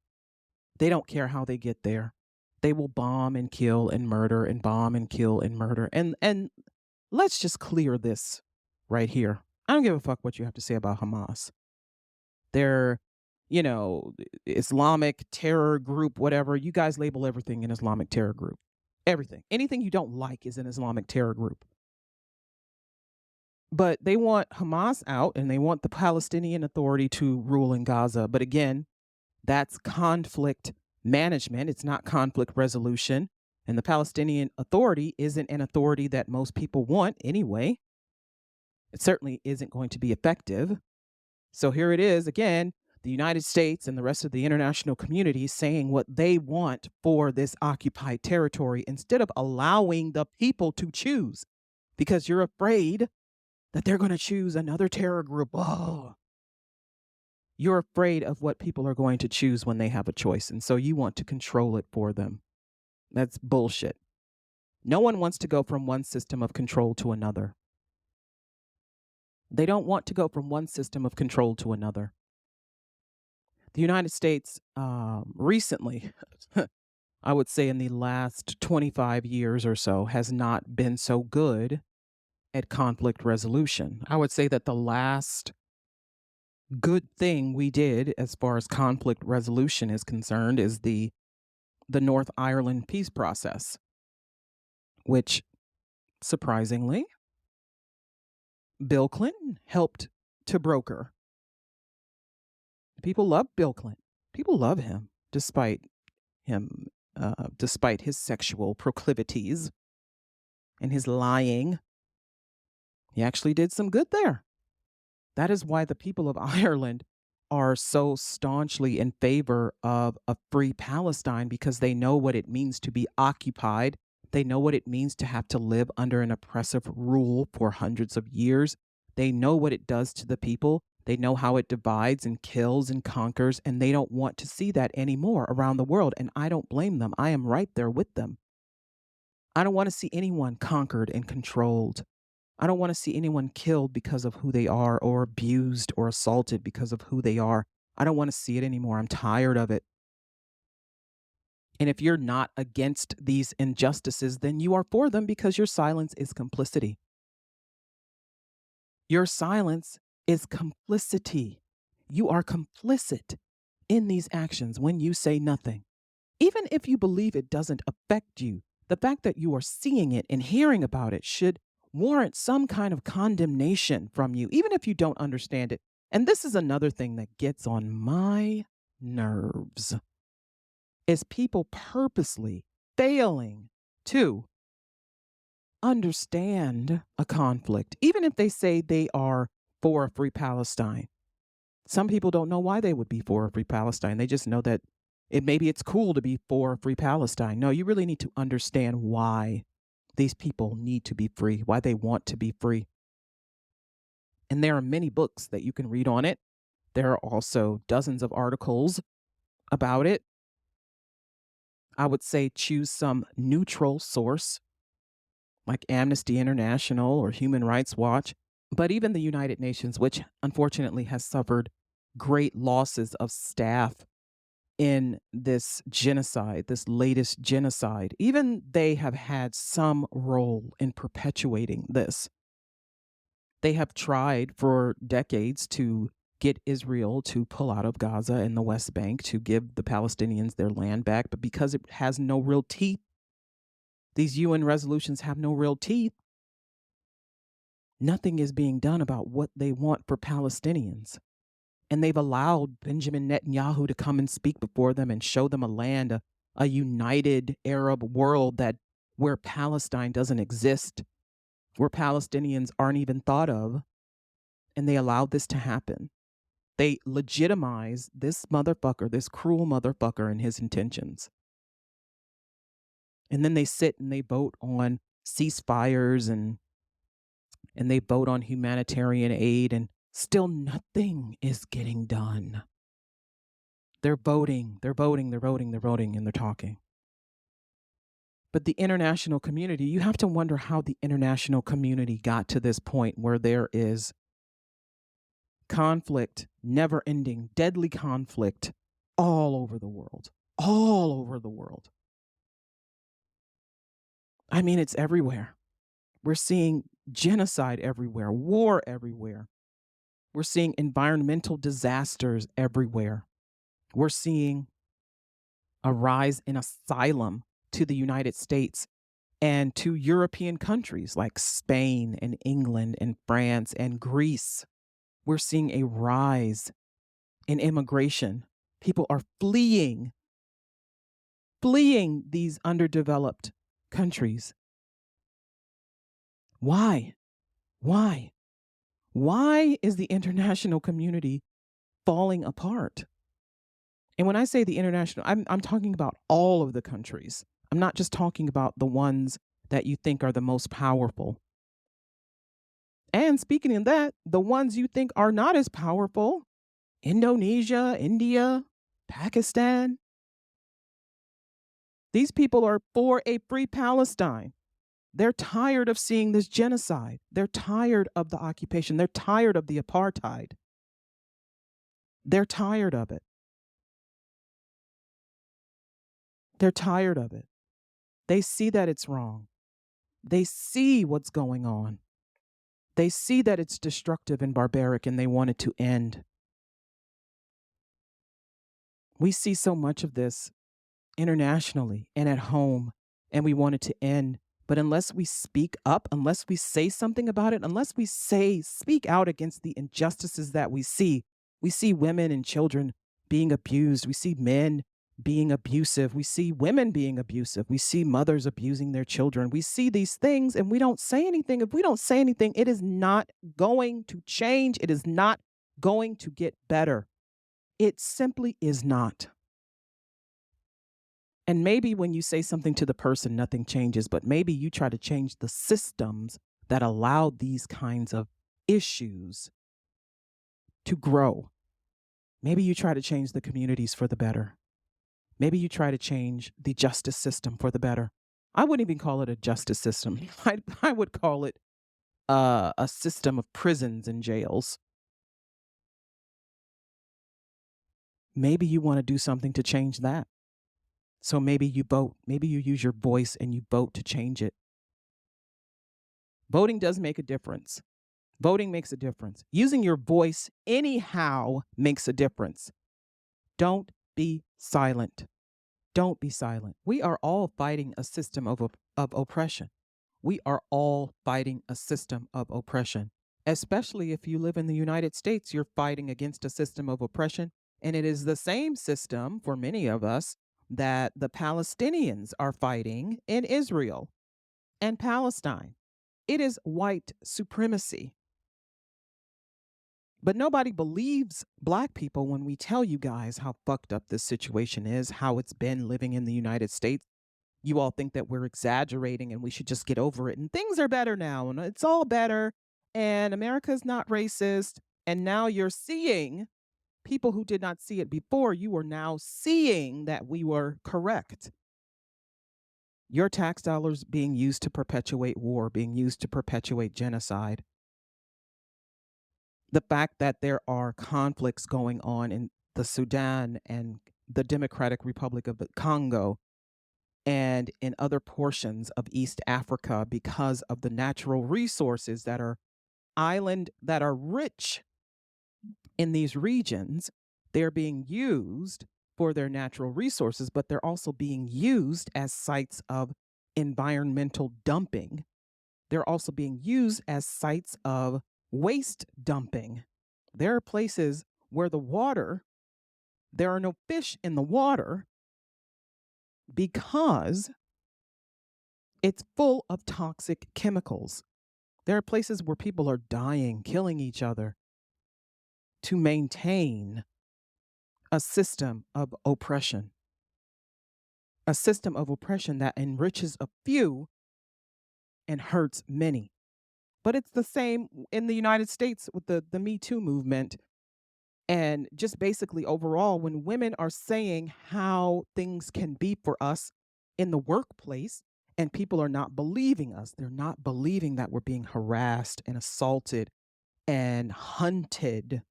S2: They don't care how they get there. They will bomb and kill and murder and bomb and kill and murder. And let's just clear this right here. I don't give a fuck what you have to say about Hamas. They're, Islamic terror group, whatever. You guys label everything an Islamic terror group. Everything. Anything you don't like is an Islamic terror group. But they want Hamas out and they want the Palestinian Authority to rule in Gaza. But again, that's conflict management. It's not conflict resolution. And the Palestinian Authority isn't an authority that most people want anyway. It certainly isn't going to be effective. So here it is again, the United States and the rest of the international community saying what they want for this occupied territory instead of allowing the people to choose, because you're afraid that they're going to choose another terror group. Oh, you're afraid of what people are going to choose when they have a choice. And so you want to control it for them. That's bullshit. No one wants to go from one system of control to another. They don't want to go from one system of control to another. The United States recently, I would say in the last 25 years or so, has not been so good at conflict resolution. I would say that the last good thing we did as far as conflict resolution is concerned is the North Ireland peace process, which surprisingly Bill Clinton helped to broker. People love Bill Clinton. People love him him despite his sexual proclivities and his lying. He actually did some good there. That is why the people of Ireland are so staunchly in favor of a free Palestine, because they know what it means to be occupied. They know what it means to have to live under an oppressive rule for hundreds of years. They know what it does to the people. They know how it divides and kills and conquers, and they don't want to see that anymore around the world. And I don't blame them. I am right there with them. I don't want to see anyone conquered and controlled. I don't want to see anyone killed because of who they are, or abused or assaulted because of who they are. I don't want to see it anymore. I'm tired of it. And if you're not against these injustices, then you are for them, because your silence is complicity. Your silence is complicity. You are complicit in these actions when you say nothing. Even if you believe it doesn't affect you, the fact that you are seeing it and hearing about it should warrant some kind of condemnation from you, even if you don't understand it. And this is another thing that gets on my nerves, is people purposely failing to understand a conflict, even if they say they are for a free Palestine. Some people don't know why they would be for a free Palestine. They just know that maybe it's cool to be for a free Palestine. No, you really need to understand why these people need to be free, why they want to be free. And there are many books that you can read on it. There are also dozens of articles about it. I would say choose some neutral source like Amnesty International or Human Rights Watch, but even the United Nations, which unfortunately has suffered great losses of staff in this genocide, this latest genocide. Even they have had some role in perpetuating this. They have tried for decades to get Israel to pull out of Gaza and the West Bank, to give the Palestinians their land back. But because it has no real teeth, these UN resolutions have no real teeth, nothing is being done about what they want for Palestinians. And they've allowed Benjamin Netanyahu to come and speak before them and show them a land, a united Arab world where Palestine doesn't exist, where Palestinians aren't even thought of. And they allowed this to happen. They legitimize this motherfucker, this cruel motherfucker, and his intentions. And then they sit and they vote on ceasefires and they vote on humanitarian aid, and still nothing is getting done. They're voting, they're voting, they're voting, they're voting, and they're talking. But the international community, you have to wonder how the international community got to this point where there is conflict, never ending, deadly conflict all over the world. All over the world. I mean, it's everywhere. We're seeing genocide everywhere, war everywhere. We're seeing environmental disasters everywhere. We're seeing a rise in asylum to the United States and to European countries like Spain and England and France and Greece. We're seeing a rise in immigration. People are fleeing these underdeveloped countries. Why? Why? Why is the international community falling apart? And when I say the international, I'm talking about all of the countries. I'm not just talking about the ones that you think are the most powerful. And speaking of that, the ones you think are not as powerful, Indonesia, India, Pakistan, these people are for a free Palestine. They're tired of seeing this genocide. They're tired of the occupation. They're tired of the apartheid. They're tired of it. They're tired of it. They see that it's wrong. They see what's going on. They see that it's destructive and barbaric and they want it to end. We see so much of this internationally and at home, and we want it to end. But unless we speak up, unless we say something about it, unless we speak out against the injustices that we see women and children being abused. We see men being abusive. We see women being abusive. We see mothers abusing their children. We see these things and we don't say anything. If we don't say anything, it is not going to change. It is not going to get better. It simply is not. And maybe when you say something to the person, nothing changes, but maybe you try to change the systems that allow these kinds of issues to grow. Maybe you try to change the communities for the better. Maybe you try to change the justice system for the better. I wouldn't even call it a justice system. I would call it a system of prisons and jails. Maybe you want to do something to change that. So maybe you vote. Maybe you use your voice and you vote to change it. Voting does make a difference. Voting makes a difference. Using your voice anyhow makes a difference. Don't be silent. Don't be silent. We are all fighting a system of oppression. We are all fighting a system of oppression. Especially if you live in the United States, you're fighting against a system of oppression. And it is the same system for many of us that the Palestinians are fighting in Israel and Palestine. It is white supremacy. But nobody believes Black people when we tell you guys how fucked up this situation is, how it's been living in the United States. You all think that we're exaggerating and we should just get over it. And things are better now and it's all better. And America's not racist. And now you're seeing people who did not see it before. You are now seeing that we were correct. Your tax dollars being used to perpetuate war, being used to perpetuate genocide. The fact that there are conflicts going on in the Sudan and the Democratic Republic of the Congo and in other portions of East Africa because of the natural resources that are rich in these regions. They're being used for their natural resources, but they're also being used as sites of environmental dumping. They're also being used as sites of waste dumping. There are places where there are no fish in the water because it's full of toxic chemicals. There are places where people are dying, killing each other to maintain a system of oppression. A system of oppression that enriches a few and hurts many. But it's the same in the United States with the Me Too movement. And just basically overall, when women are saying how things can be for us in the workplace and people are not believing us, they're not believing that we're being harassed and assaulted and hunted.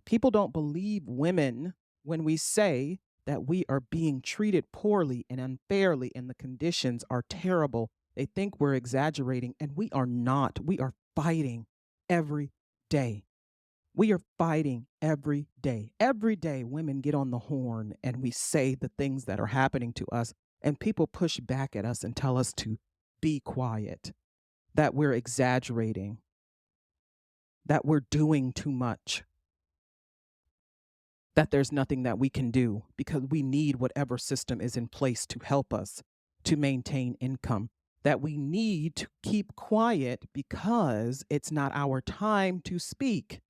S2: People don't believe women when we say that we are being treated poorly and unfairly and the conditions are terrible. They think we're exaggerating, and we are not. We are fighting every day. We are fighting every day. Every day, women get on the horn and we say the things that are happening to us, and people push back at us and tell us to be quiet, that we're exaggerating, that we're doing too much, that there's nothing that we can do because we need whatever system is in place to help us to maintain income, that we need to keep quiet because it's not our time to speak.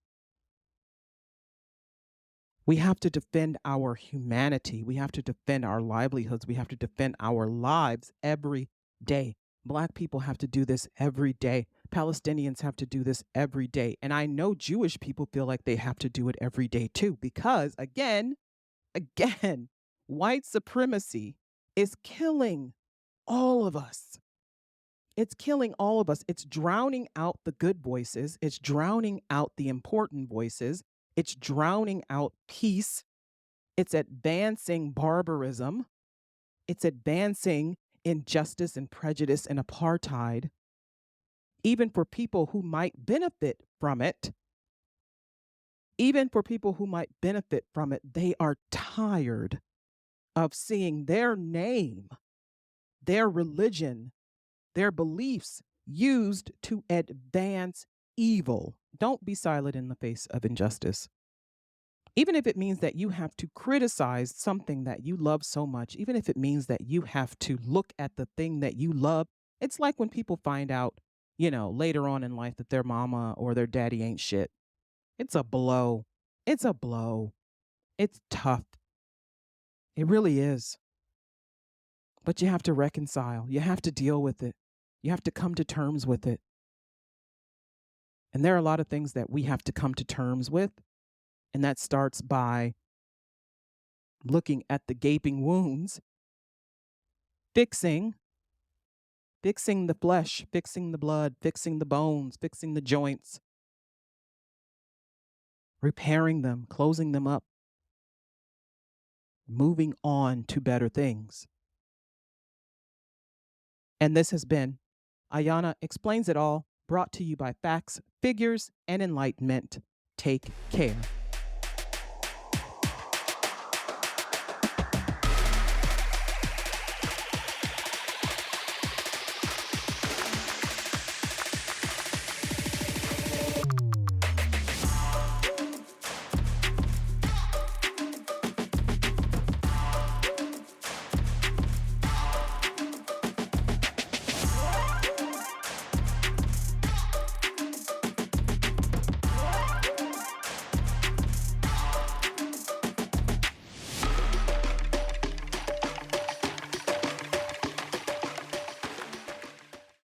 S2: We have to defend our humanity. We have to defend our livelihoods. We have to defend our lives every day. Black people have to do this every day. Palestinians have to do this every day. And I know Jewish people feel like they have to do it every day too, because again, white supremacy is killing all of us. It's killing all of us. It's drowning out the good voices. It's drowning out the important voices. It's drowning out peace. It's advancing barbarism. It's advancing injustice and prejudice and apartheid, even for people who might benefit from it. Even for people who might benefit from it, they are tired of seeing their name, their religion, their beliefs used to advance evil. Don't be silent in the face of injustice. Even if it means that you have to criticize something that you love so much, even if it means that you have to look at the thing that you love, it's like when people find out, later on in life that their mama or their daddy ain't shit. It's a blow. It's a blow. It's tough. It really is. But you have to reconcile. You have to deal with it. You have to come to terms with it. And there are a lot of things that we have to come to terms with. And that starts by looking at the gaping wounds, fixing the flesh, fixing the blood, fixing the bones, fixing the joints, repairing them, closing them up, moving on to better things. And this has been Ayana Explains It All, brought to you by Facts, Figures, and Enlightenment. Take care.